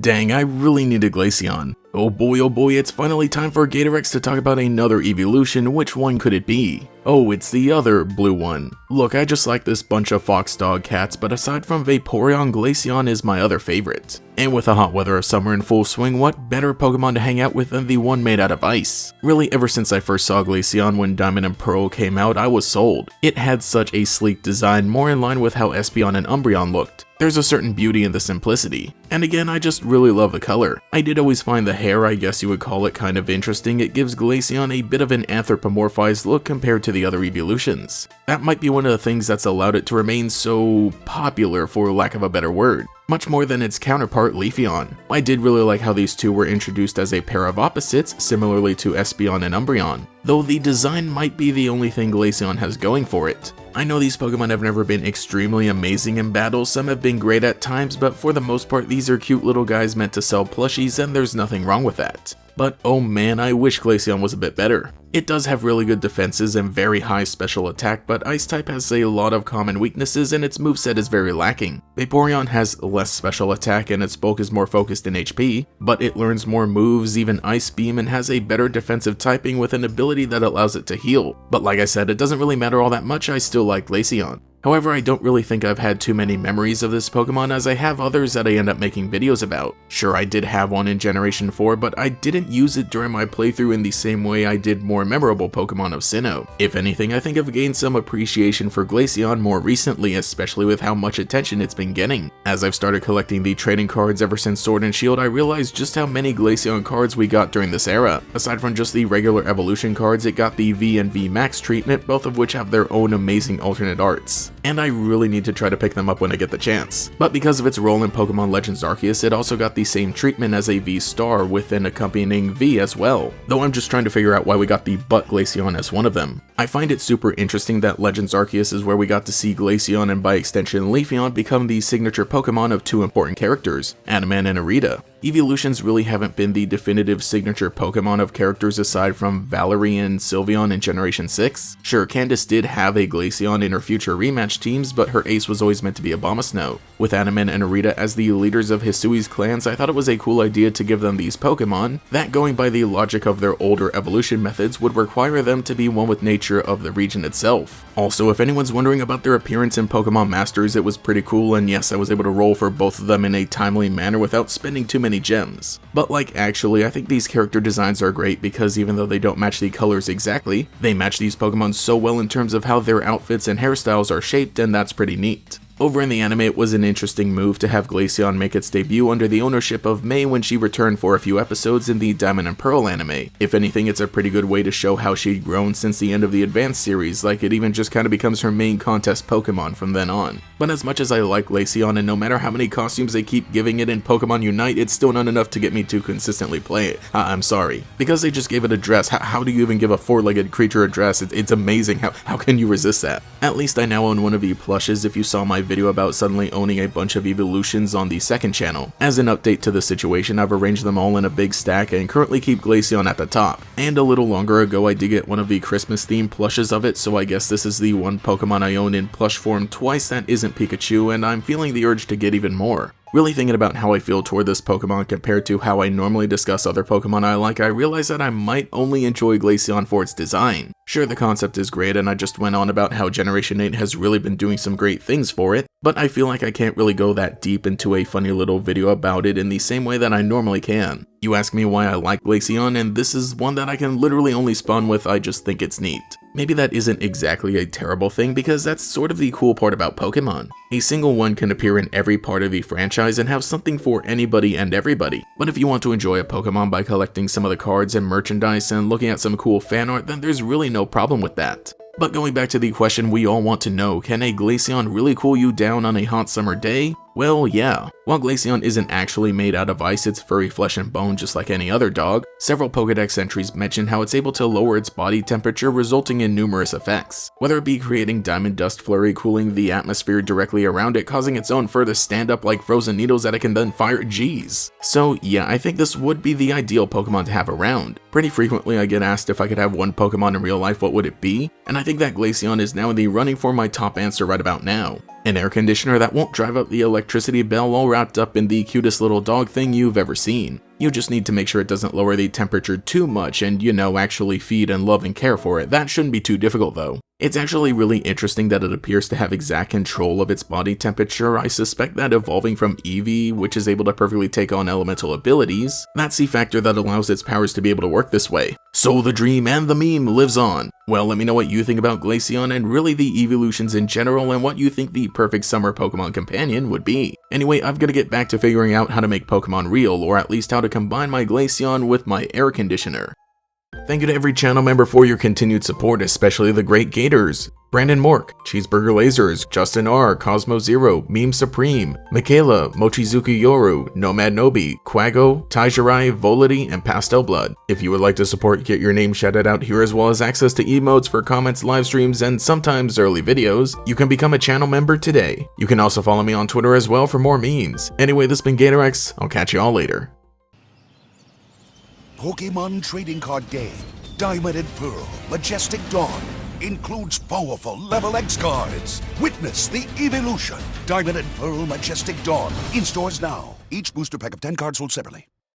Dang, I really need a Glaceon. Oh boy, it's finally time for Gatorex to talk about another evolution. Which one could it be? Oh, it's the other blue one. Look, I just like this bunch of fox dog cats, but aside from Vaporeon, Glaceon is my other favorite. And with the hot weather of summer in full swing, what better Pokemon to hang out with than the one made out of ice? Really, ever since I first saw Glaceon when Diamond and Pearl came out, I was sold. It had such a sleek design, more in line with how Espeon and Umbreon looked. There's a certain beauty in the simplicity. And again, I just really love the color. I did always find the hair, I guess you would call it, kind of interesting. It gives Glaceon a bit of an anthropomorphized look compared to the other evolutions. That might be one of the things that's allowed it to remain so popular, for lack of a better word. Much more than its counterpart, Leafeon. I did really like how these two were introduced as a pair of opposites, similarly to Espeon and Umbreon, though the design might be the only thing Glaceon has going for it. I know these Pokemon have never been extremely amazing in battle, some have been great at times, but for the most part these are cute little guys meant to sell plushies, and there's nothing wrong with that. But oh man, I wish Glaceon was a bit better. It does have really good defenses and very high special attack, but Ice-type has a lot of common weaknesses and its moveset is very lacking. Vaporeon has less special attack and its bulk is more focused in HP, but it learns more moves, even Ice Beam, and has a better defensive typing with an ability that allows it to heal. But like I said, it doesn't really matter all that much, I still like Glaceon. However, I don't really think I've had too many memories of this Pokemon, as I have others that I end up making videos about. Sure, I did have one in Generation 4, but I didn't use it during my playthrough in the same way I did more memorable Pokemon of Sinnoh. If anything, I think I've gained some appreciation for Glaceon more recently, especially with how much attention it's been getting. As I've started collecting the trading cards ever since Sword and Shield, I realized just how many Glaceon cards we got during this era. Aside from just the regular evolution cards, it got the V and V Max treatment, both of which have their own amazing alternate arts. And I really need to try to pick them up when I get the chance. But because of its role in Pokemon Legends Arceus, it also got the same treatment as a V-Star with an accompanying V as well, though I'm just trying to figure out why we got the Butt Glaceon as one of them. I find it super interesting that Legends Arceus is where we got to see Glaceon and by extension Leafeon become the signature Pokemon of two important characters, Adaman and Irida. Evolutions really haven't been the definitive signature Pokemon of characters aside from Valerie and Sylveon in Generation 6. Sure, Candace did have a Glaceon in her future rematch teams, but her ace was always meant to be Abomasnow. With Adaman and Irida as the leaders of Hisui's clans, I thought it was a cool idea to give them these Pokemon, that going by the logic of their older evolution methods would require them to be one with nature of the region itself. Also, if anyone's wondering about their appearance in Pokemon Masters, it was pretty cool, and yes, I was able to roll for both of them in a timely manner without spending too many gems. But actually, I think these character designs are great because even though they don't match the colors exactly, they match these Pokemon so well in terms of how their outfits and hairstyles are shaped, and that's pretty neat. Over in the anime, it was an interesting move to have Glaceon make its debut under the ownership of May when she returned for a few episodes in the Diamond and Pearl anime. If anything, it's a pretty good way to show how she'd grown since the end of the Advanced series, it even just kinda becomes her main contest Pokemon from then on. But as much as I like Glaceon, and no matter how many costumes they keep giving it in Pokemon Unite, it's still not enough to get me to consistently play it. I'm sorry. Because they just gave it a dress, how do you even give a four-legged creature a dress? It's amazing, how can you resist that? At least I now own one of the plushes if you saw my video about suddenly owning a bunch of evolutions on the second channel. As an update to the situation, I've arranged them all in a big stack and currently keep Glaceon at the top. And a little longer ago I did get one of the Christmas themed plushes of it, so I guess this is the one Pokemon I own in plush form twice that isn't Pikachu, and I'm feeling the urge to get even more. Really thinking about how I feel toward this Pokemon compared to how I normally discuss other Pokemon I like, I realize that I might only enjoy Glaceon for its design. Sure, the concept is great, and I just went on about how Generation 8 has really been doing some great things for it, but I feel like I can't really go that deep into a funny little video about it in the same way that I normally can. You ask me why I like Glaceon, and this is one that I can literally only spawn with. I just think it's neat. Maybe that isn't exactly a terrible thing because that's sort of the cool part about Pokemon. A single one can appear in every part of the franchise and have something for anybody and everybody. But if you want to enjoy a Pokemon by collecting some of the cards and merchandise and looking at some cool fan art, then there's really no problem with that. But going back to the question we all want to know, can a Glaceon really cool you down on a hot summer day? Well, yeah. While Glaceon isn't actually made out of ice, it's furry flesh and bone just like any other dog. Several Pokédex entries mention how it's able to lower its body temperature, resulting in numerous effects. Whether it be creating diamond dust flurry, cooling the atmosphere directly around it, causing its own fur to stand up like frozen needles that it can then fire. Geez. So yeah, I think this would be the ideal Pokemon to have around. Pretty frequently I get asked if I could have one Pokemon in real life, what would it be? And I think that Glaceon is now in the running for my top answer right about now. An air conditioner that won't drive up the electricity bill all wrapped up in the cutest little dog thing you've ever seen. You just need to make sure it doesn't lower the temperature too much and, actually feed and love and care for it. That shouldn't be too difficult though. It's actually really interesting that it appears to have exact control of its body temperature. I suspect that evolving from Eevee, which is able to perfectly take on elemental abilities, that's the factor that allows its powers to be able to work this way. So the dream and the meme lives on. Well, let me know what you think about Glaceon and really the evolutions in general and what you think the perfect summer Pokemon companion would be. Anyway, I've got to get back to figuring out how to make Pokemon real, or at least how to combine my Glaceon with my air conditioner. Thank you to every channel member for your continued support, especially the great Gators, Brandon Mork, Cheeseburger Lasers, Justin R, Cosmo Zero, Meme Supreme, Michaela, Mochizuki Yoru, Nomad Nobi, Quago, Taijirai, Volity, and Pastel Blood. If you would like to support, get your name shouted out here as well as access to emotes for comments, live streams, and sometimes early videos, you can become a channel member today. You can also follow me on Twitter as well for more memes. Anyway, this has been GatorX. I'll catch you all later. Pokemon Trading Card Game, Diamond and Pearl, Majestic Dawn, includes powerful Level X cards. Witness the evolution. Diamond and Pearl Majestic Dawn, in stores now. Each booster pack of 10 cards sold separately.